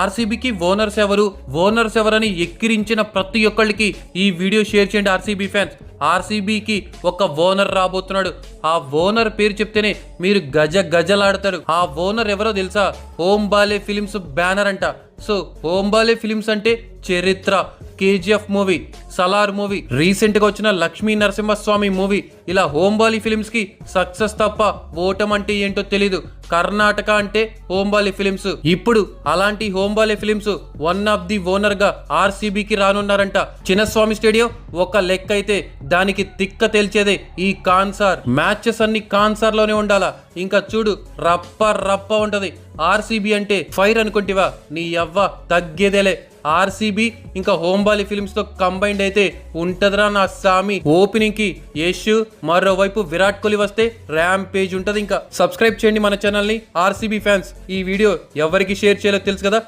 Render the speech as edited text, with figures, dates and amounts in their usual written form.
ఆర్సీబీకి owners ఎవరని ఎక్కిరించిన ప్రతి ఒక్కళ్ళకి ఈ వీడియో షేర్ చేయండి. ఆర్సీబీ ఫ్యాన్స్, ఆర్సీబీకి ఒక ఓనర్ రాబోతున్నాడు. ఆ ఓనర్ పేరు చెప్తేనే మీరు గజలాడతారు. ఆ ఓనర్ ఎవరో తెలుసా? ఓం బాలే ఫిలిమ్స్ బ్యానర్ అంట. సో ఓం బాలే ఫిలిమ్స్ అంటే చరిత్ర, KGF movie, Salaar movie, recent గా వచ్చిన లక్ష్మీ నరసింహస్వామి మూవీ, ఇలా హోంబాలి ఫిలిమ్స్ కి సక్సెస్ తప్ప ఓటం అంటే ఏంటో తెలీదు. కర్ణాటక అంటే హోంబాలి ఫిలిమ్స్. ఇప్పుడు అలాంటి Hombale films one of the owner గా ఆర్సీబీకి రానున్నారంట. చిన్నస్వామి స్టేడియం ఒక లెక్క అయితే దానికి తిక్క తెలిచేదే ఈ కాన్సార్. మ్యాచెస్ అన్ని కాన్సార్ లోనే ఉండాలా. ఇంకా చూడు రప్ప ఉంటది. ఆర్సీబీ అంటే ఫైర్ అనుకుంటివా? నీ యవ్వ తగ్గేదేలే. ఆర్సీబీ ఇంకా హోంబాలి ఫిలిమ్స్ తో కంబైండ్ అయితే ఉంటదిరా నా సామి. ఓపెనింగ్ కి యశ్, మరోవైపు విరాట్ కోహ్లీ వస్తే ర్యామ్ పేజ్ ఉంటది. ఇంకా సబ్స్క్రైబ్ చేయండి మన ఛానల్ ని. ఆర్సీబీ ఫ్యాన్స్, ఈ వీడియో ఎవరికి షేర్ చేయాలో తెలుసు కదా.